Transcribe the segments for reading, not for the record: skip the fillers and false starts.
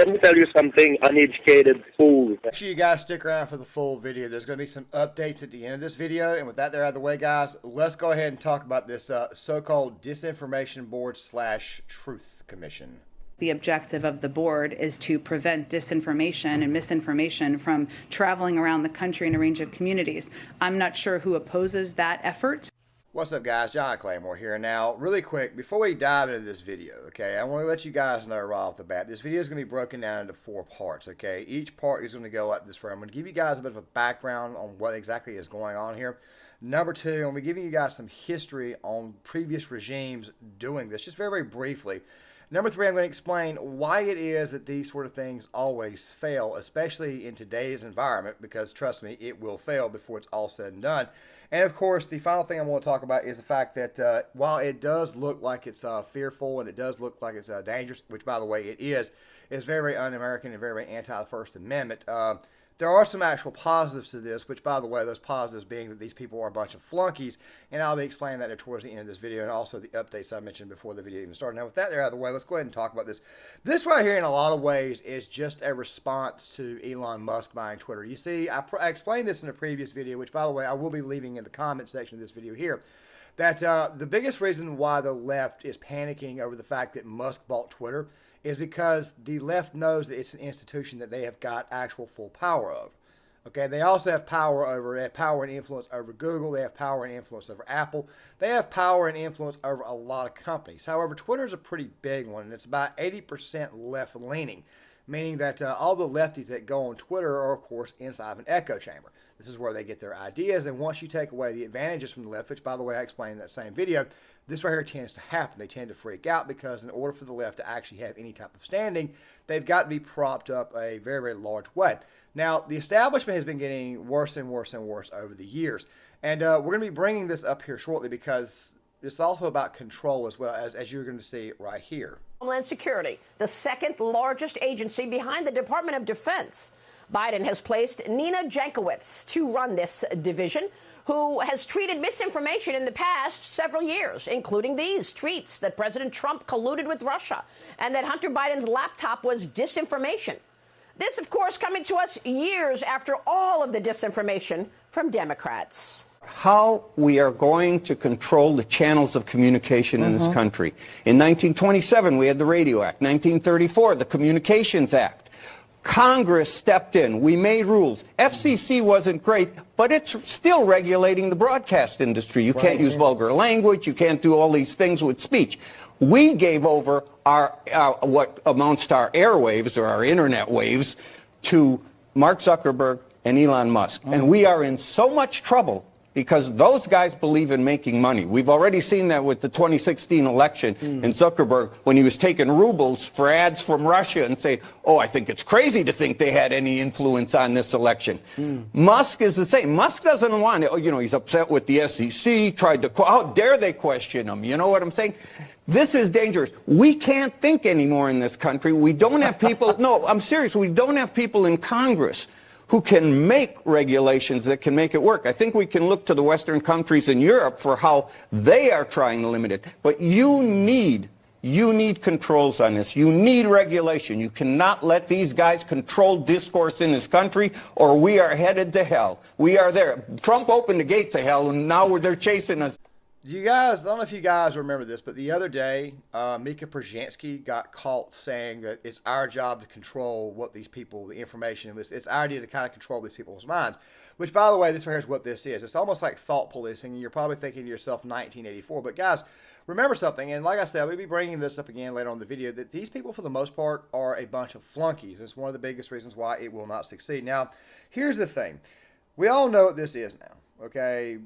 let me tell you something, uneducated fool. Make sure you guys stick around for the full video. There's going to be some updates at the end of this video. And with that there out of the way, guys, let's go ahead and talk about this so-called Disinformation Board / Truth Commission. The objective of the board is to prevent disinformation and misinformation from traveling around the country in a range of communities. I'm not sure who opposes that effort. What's up, guys? John Claymore here. Now, really quick, before we dive into this video, okay, I want to let you guys know right off the bat, this video is going to be broken down into 4 parts, okay? Each part is going to go like this way. I'm going to give you guys a bit of a background on what exactly is going on here. Number 2, I'm going to be giving you guys some history on previous regimes doing this, just very, very briefly. Number 3, I'm going to explain why it is that these sort of things always fail, especially in today's environment, because trust me, it will fail before it's all said and done. And of course, the final thing I want to talk about is the fact that while it does look like it's fearful and it does look like it's dangerous, which by the way it is very un-American and very anti-First Amendment. There are some actual positives to this, which, by the way, those positives being that these people are a bunch of flunkies, and I'll be explaining that towards the end of this video, and also the updates I mentioned before the video even started. Now, with that there out of the way, let's go ahead and talk about this. This right here, in a lot of ways, is just a response to Elon Musk buying Twitter. You see, I explained this in a previous video, which, by the way, I will be leaving in the comment section of this video here, that the biggest reason why the left is panicking over the fact that Musk bought Twitter is because the left knows that it's an institution that they have got actual full power of. Okay, they also have power and influence over Google. They have power and influence over Apple. They have power and influence over a lot of companies. However, Twitter is a pretty big one, and it's about 80% left-leaning, meaning that all the lefties that go on Twitter are, of course, inside of an echo chamber. This is where they get their ideas, and once you take away the advantages from the left, which, by the way, I explained in that same video, this right here tends to happen. They tend to freak out because in order for the left to actually have any type of standing, they've got to be propped up a very, very large way. Now, the establishment has been getting worse and worse and worse over the years, and we're going to be bringing this up here shortly because it's also about control as well, as you're going to see right here. Homeland Security, the second largest agency behind the Department of Defense. Biden has placed Nina Jankowicz to run this division, who has tweeted misinformation in the past several years, including these tweets that President Trump colluded with Russia and that Hunter Biden's laptop was disinformation. This, of course, coming to us years after all of the disinformation from Democrats. How we are going to control the channels of communication in this country. In 1927, we had the Radio Act. 1934, the Communications Act. Congress stepped in. We made rules. FCC wasn't great, but it's still regulating the broadcast industry. You can't use vulgar language. You can't do all these things with speech. We gave over our what amounts to our airwaves or our internet waves to Mark Zuckerberg and Elon Musk. And we are in so much trouble because those guys believe in making money. We've already seen that with the 2016 election and Zuckerberg when he was taking rubles for ads from Russia and saying, oh, I think it's crazy to think they had any influence on this election. Musk is the same. Musk doesn't want it. You know, he's upset with the SEC, how dare they question him? You know what I'm saying? This is dangerous. We can't think anymore in this country. We don't have people, no, I'm serious, we don't have people in Congress who can make regulations that can make it work. I think we can look to the Western countries in Europe for how they are trying to limit it. But you need controls on this. You need regulation. You cannot let these guys control discourse in this country or we are headed to hell. We are there. Trump opened the gates of hell and now they're chasing us. You guys, I don't know if you guys remember this, but the other day, Mika Brzezinski got caught saying that it's our job to control what these people, the information, it's our idea to kind of control these people's minds. Which, by the way, this right here is what this is. It's almost like thought policing, and you're probably thinking to yourself 1984. But guys, remember something, and like I said, we'll be bringing this up again later on in the video, that these people, for the most part, are a bunch of flunkies. It's one of the biggest reasons why it will not succeed. Now, here's the thing. We all know what this is now, okay?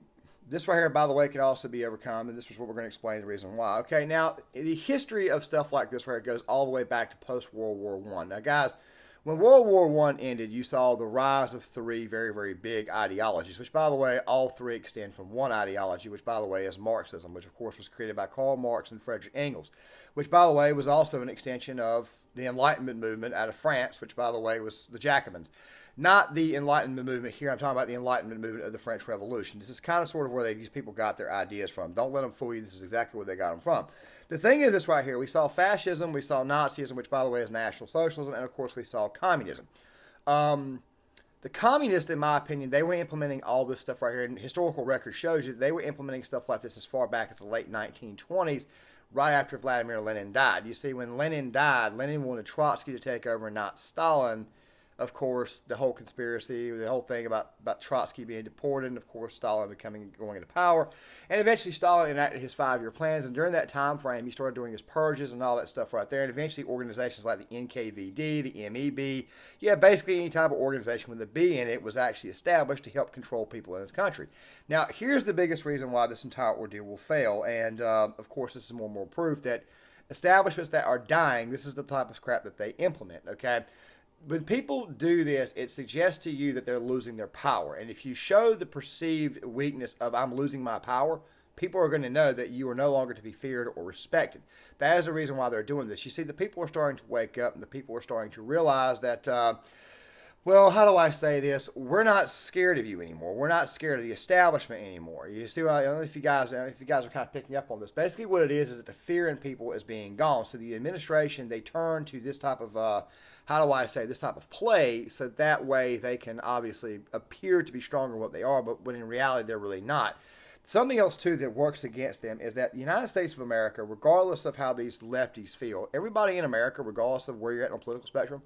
This right here, by the way, can also be overcome, and this is what we're going to explain the reason why. Okay, now, the history of stuff like this where it goes all the way back to post-World War I. Now, guys, when World War I ended, you saw the rise of 3 very, very big ideologies, which, by the way, all 3 extend from one ideology, which, by the way, is Marxism, which, of course, was created by Karl Marx and Friedrich Engels, which, by the way, was also an extension of the Enlightenment movement out of France, which, by the way, was the Jacobins. Not the Enlightenment movement here. I'm talking about the Enlightenment movement of the French Revolution. This is kind of sort of where these people got their ideas from. Don't let them fool you. This is exactly where they got them from. The thing is this right here. We saw fascism. We saw Nazism, which, by the way, is National Socialism. And, of course, we saw communism. The communists, in my opinion, they were implementing all this stuff right here. And historical record shows you that they were implementing stuff like this as far back as the late 1920s, right after Vladimir Lenin died. You see, when Lenin died, Lenin wanted Trotsky to take over and not Stalin. Of course, the whole conspiracy, the whole thing about Trotsky being deported, and of course, Stalin going into power. And eventually, Stalin enacted his 5-year plans. And during that time frame, he started doing his purges and all that stuff right there. And eventually, organizations like the NKVD, the MEB, basically any type of organization with a B in it was actually established to help control people in his country. Now, here's the biggest reason why this entire ordeal will fail. And, of course, this is more and more proof that establishments that are dying, this is the type of crap that they implement, okay? When people do this, it suggests to you that they're losing their power. And if you show the perceived weakness of I'm losing my power, people are going to know that you are no longer to be feared or respected. That is the reason why they're doing this. You see, the people are starting to wake up, and the people are starting to realize that, well, how do I say this? We're not scared of you anymore. We're not scared of the establishment anymore. You see, I don't know if you guys are kind of picking up on this. Basically, what it is that the fear in people is being gone. So the administration, they turn to this type of this type of play, so that way they can obviously appear to be stronger than what they are, but when in reality they're really not. Something else, too, that works against them is that the United States of America, regardless of how these lefties feel, everybody in America, regardless of where you're at on the political spectrum,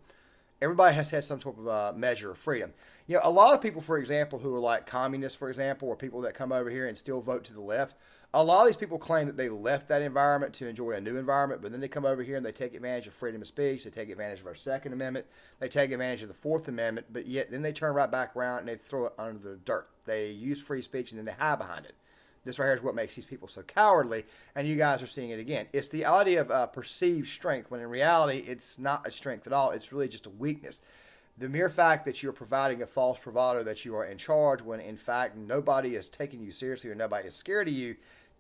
everybody has had some sort of measure of freedom. You know, a lot of people, for example, who are like communists, for example, or people that come over here and still vote to the left, a lot of these people claim that they left that environment to enjoy a new environment, but then they come over here and they take advantage of freedom of speech, they take advantage of our Second Amendment, they take advantage of the Fourth Amendment, but yet then they turn right back around and they throw it under the dirt. They use free speech and then they hide behind it. This right here is what makes these people so cowardly, and you guys are seeing it again. It's the idea of perceived strength, when in reality it's not a strength at all. It's really just a weakness. The mere fact that you're providing a false bravado that you are in charge, when in fact nobody is taking you seriously or nobody is scared of you,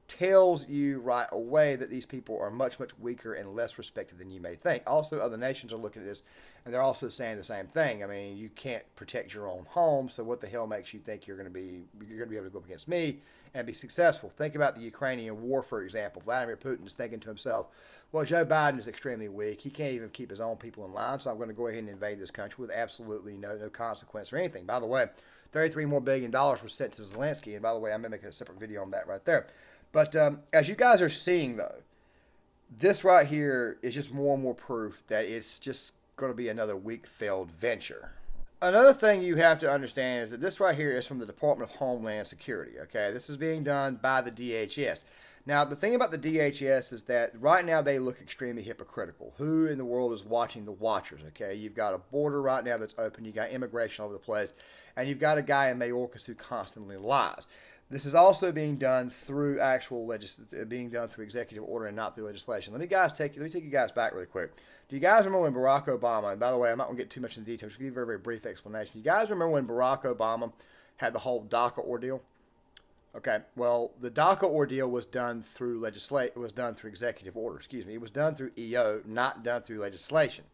tells you right away that these people are much, much weaker and less respected than you may think. Also, other nations are looking at this, and they're also saying the same thing. I mean, you can't protect your own home, so what the hell makes you think you're going to be able to go up against me and be successful? Think about the Ukrainian war, for example. Vladimir Putin is thinking to himself, well, Joe Biden is extremely weak. He can't even keep his own people in line, so I'm going to go ahead and invade this country with absolutely no consequence or anything. By the way, $33 more billion was sent to Zelensky, and by the way, I'm going to make a separate video on that right there. But as you guys are seeing, though, this right here is just more and more proof that it's just going to be another weak, failed venture. Another thing you have to understand is that this right here is from the Department of Homeland Security, okay? This is being done by the DHS. Now, the thing about the DHS is that right now they look extremely hypocritical. Who in the world is watching the watchers, okay? You've got a border right now that's open. You've got immigration all over the place. And you've got a guy in Mayorkas who constantly lies. This is also being done through through executive order and not through legislation. Let me take you guys back really quick. Do you guys remember when Barack Obama, and by the way, I'm not going to get too much into details, just give you a very, very brief explanation. You guys remember when Barack Obama had the whole DACA ordeal? Okay, well, the DACA ordeal was done through executive order, It was done through EO, not done through legislation.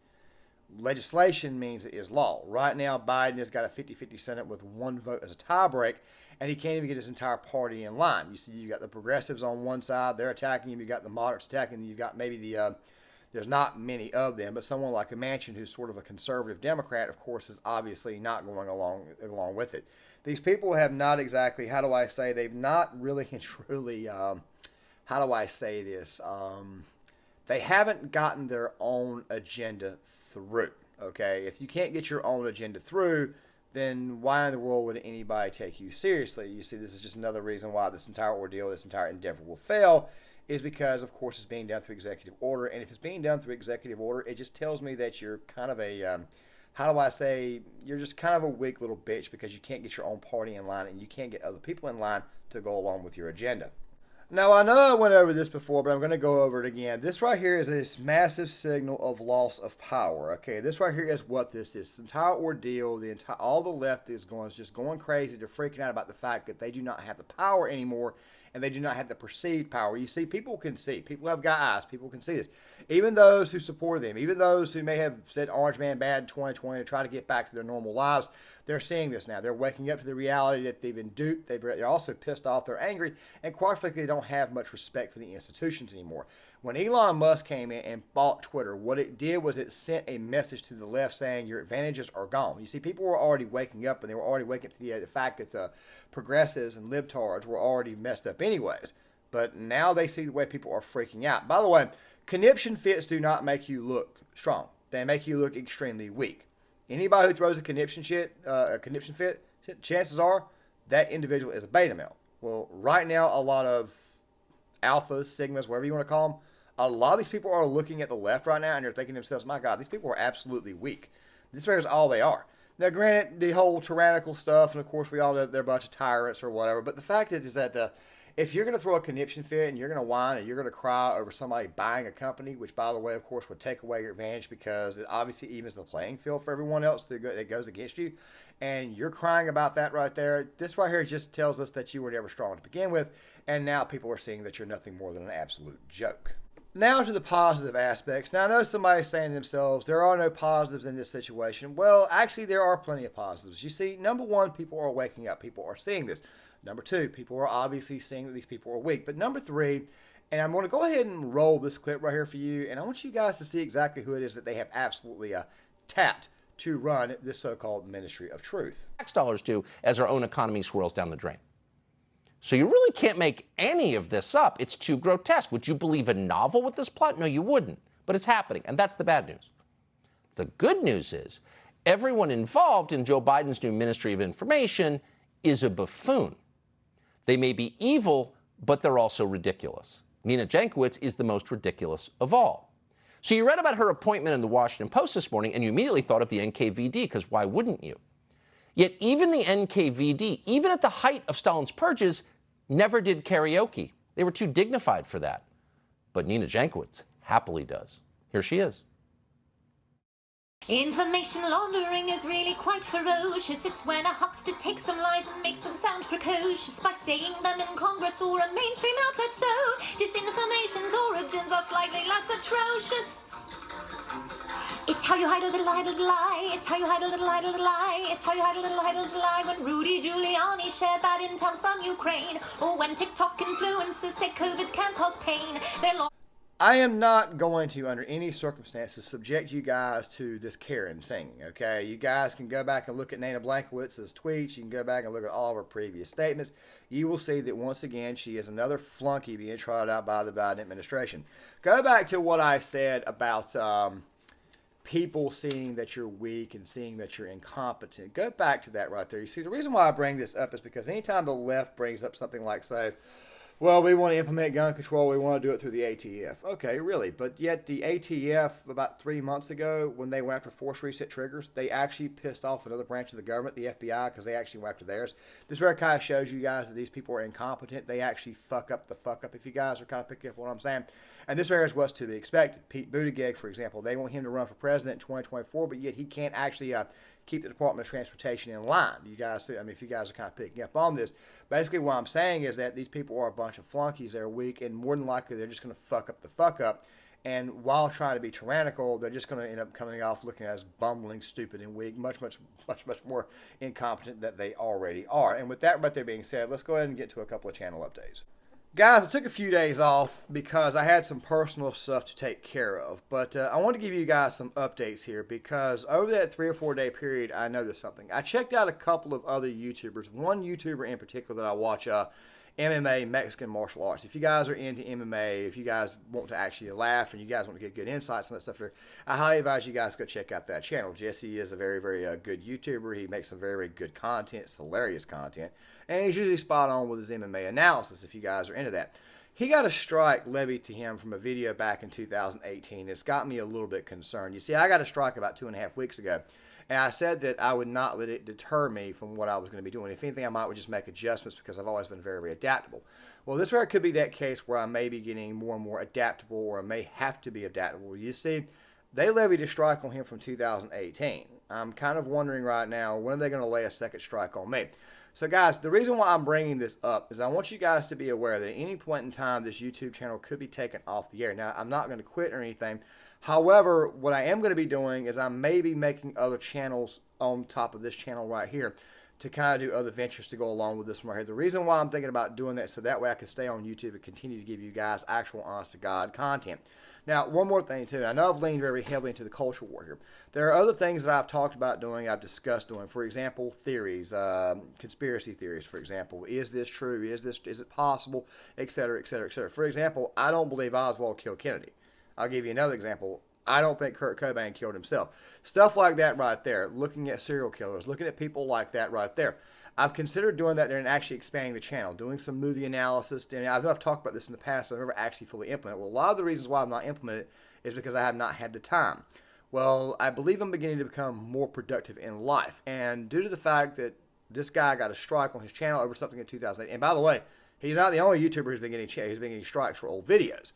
Legislation means it is law. Right now, Biden has got a 50-50 Senate with one vote as a tiebreak, and he can't even get his entire party in line. You see, you've got the progressives on one side, they're attacking him. You've got the moderates attacking him. You've got maybe there's not many of them, but someone like a Manchin, who's sort of a conservative Democrat, of course, is obviously not going along with it. These people have not exactly, they've not really and truly, they haven't gotten their own agenda through, okay? If you can't get your own agenda through, then why in the world would anybody take you seriously? You see, this is just another reason why this entire ordeal, this entire endeavor will fail, is because, of course, it's being done through executive order. And if it's being done through executive order, it just tells me that you're kind of a, you're just kind of a weak little bitch because you can't get your own party in line and you can't get other people in line to go along with your agenda. Now, I know I went over this before, but I'm going to go over it again. This right here is this massive signal of loss of power. Okay, this right here is what this is. This entire ordeal, all the left is just going crazy. They're freaking out about the fact that they do not have the power anymore, and they do not have the perceived power. You see, people can see. People have got eyes. People can see this. Even those who support them, even those who may have said Orange Man bad in 2020 to try to get back to their normal lives, they're seeing this now. They're waking up to the reality that they've been duped. They're also pissed off. They're angry. And quite frankly, they don't have much respect for the institutions anymore. When Elon Musk came in and bought Twitter, what it did was it sent a message to the left saying your advantages are gone. You see, people were already waking up, and they were already waking up to the fact that the progressives and libtards were already messed up anyways. But now they see the way people are freaking out. By the way, conniption fits do not make you look strong. They make you look extremely weak. Anybody who throws a conniption fit, chances are that individual is a beta male. Well, right now, a lot of alphas, sigmas, whatever you want to call them, a lot of these people are looking at the left right now and they're thinking to themselves, my God, these people are absolutely weak. This is all they are. Now, granted, the whole tyrannical stuff, and of course we all know they're a bunch of tyrants or whatever, but the fact is that if you're going to throw a conniption fit and you're going to whine and you're going to cry over somebody buying a company, which, by the way, of course, would take away your advantage because it obviously evens the playing field for everyone else that goes against you, and you're crying about that right there, this right here just tells us that you were never strong to begin with, and now people are seeing that you're nothing more than an absolute joke. Now to the positive aspects. Now, I know somebody's saying to themselves, there are no positives in this situation. Well, actually, there are plenty of positives. You see, number one, people are waking up. People are seeing this. Number two, people are obviously seeing that these people are weak. But number three, and I'm going to go ahead and roll this clip right here for you, and I want you guys to see exactly who it is that they have absolutely tapped to run this so-called Ministry of Truth. Tax dollars do as our own economy swirls down the drain. So you really can't make any of this up. It's too grotesque. Would you believe a novel with this plot? No, you wouldn't. But it's happening, and that's the bad news. The good news is everyone involved in Joe Biden's new Ministry of Information is a buffoon. They may be evil, but they're also ridiculous. Nina Jankowicz is the most ridiculous of all. So you read about her appointment in the Washington Post this morning, and you immediately thought of the NKVD, because why wouldn't you? Yet even the NKVD, even at the height of Stalin's purges, never did karaoke. They were too dignified for that. But Nina Jankowicz happily does. Here she is. Information laundering is really quite ferocious. It's when a huckster takes some lies and makes them sound precocious by saying them in Congress or a mainstream outlet. So disinformation's origins are slightly less atrocious. It's how you hide a little lie. It's how you hide a little lie. It's how you hide a little lie. When Rudy Giuliani shared bad intel from Ukraine, or when TikTok influencers say COVID can cause pain. I am not going to, under any circumstances, subject you guys to this Karen singing, okay? You guys can go back and look at Nina Blankowitz's tweets. You can go back and look at all of her previous statements. You will see that, once again, she is another flunky being trotted out by the Biden administration. Go back to what I said about people seeing that you're weak and seeing that you're incompetent. Go back to that right there. You see, the reason why I bring this up is because anytime the left brings up something like, say, well, we want to implement gun control, we want to do it through the ATF. Okay, really, but yet the ATF, about 3 months ago, when they went after force reset triggers, they actually pissed off another branch of the government, the FBI, because they actually went after theirs. This where it kind of shows you guys that these people are incompetent. They actually fuck up, if you guys are kind of picking up what I'm saying. And this area is what's to be expected. Pete Buttigieg, for example, they want him to run for president in 2024, but yet he can't actually keep the Department of Transportation in line. You guys, I mean, if you guys are kind of picking up on this, basically what I'm saying is that these people are a bunch of flunkies. They're weak, and more than likely they're just going to fuck up the fuck up. And while trying to be tyrannical, they're just going to end up coming off looking as bumbling, stupid, and weak, much more incompetent than they already are. And with that right there being said, let's go ahead and get to a couple of channel updates. Guys, I took a few days off because I had some personal stuff to take care of. But I want to give you guys some updates here because over that 3 or 4 day period, I noticed something. I checked out a couple of other YouTubers. One YouTuber in particular that I watch, MMA, Mexican martial arts. If you guys are into MMA, if you guys want to actually laugh and you guys want to get good insights on that stuff, I highly advise you guys go check out that channel. Jesse is a very, very good YouTuber. He makes some very, very good content. It's hilarious content. And he's usually spot on with his MMA analysis if you guys are into that. He got a strike levied to him from a video back in 2018. It's got me a little bit concerned. You see, I got a strike about 2.5 weeks ago. And I said that I would not let it deter me from what I was going to be doing. If anything, I might just make adjustments because I've always been very, very adaptable. Well, this where it could be that case where I may be getting more and more adaptable, or I may have to be adaptable. You see, They levied a strike on him from 2018. I'm kind of wondering right now, when are they going to lay a second strike on me? So guys, the reason why I'm bringing this up is I want you guys to be aware that at any point in time, this YouTube channel could be taken off the air. Now, I'm not going to quit or anything. However, what I am going to be doing is I may be making other channels on top of this channel right here to kind of do other ventures to go along with this one right here. The reason why I'm thinking about doing that, so that way I can stay on YouTube and continue to give you guys actual honest-to-God content. Now, one more thing, too. I know I've leaned very heavily into the culture war here. There are other things that I've talked about doing, I've discussed doing. For example, theories, conspiracy theories, for example. Is this true? Is it possible? Et cetera, et cetera, et cetera. For example, I don't believe Oswald killed Kennedy. I'll give you another example. I don't think Kurt Cobain killed himself. Stuff like that right there. Looking at serial killers. Looking at people like that right there. I've considered doing that and actually expanding the channel, doing some movie analysis. And I've talked about this in the past, but I've never actually fully implemented it. Well, a lot of the reasons why I've not implemented it is because I have not had the time. Well, I believe I'm beginning to become more productive in life. And due to the fact that this guy got a strike on his channel over something in 2008, and by the way, he's not the only YouTuber who's been getting strikes for old videos.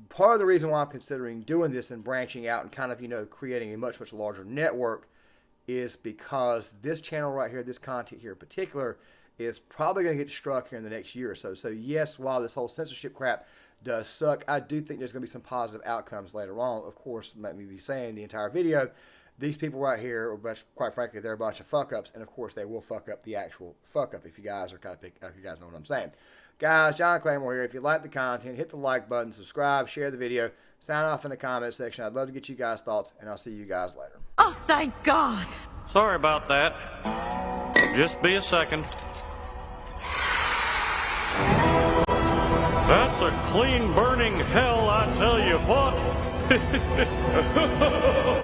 Part of the reason why I'm considering doing this and branching out and kind of, creating a much, much larger network is because this channel right here, this content here in particular, is probably going to get struck here in the next year or so. So yes, while this whole censorship crap does suck, I do think there's going to be some positive outcomes later on. Of course, let me be saying the entire video, these people right here, are quite frankly, they're a bunch of fuck-ups, and of course they will fuck up the actual fuck-up if you guys are if you guys know what I'm saying. Guys, John Claymore here. If you like the content, hit the like button, subscribe, share the video, sign off in the comment section. I'd love to get you guys' thoughts, and I'll see you guys later. Oh, thank God. Sorry about that. Just be a second. That's a clean burning hell, I tell you what.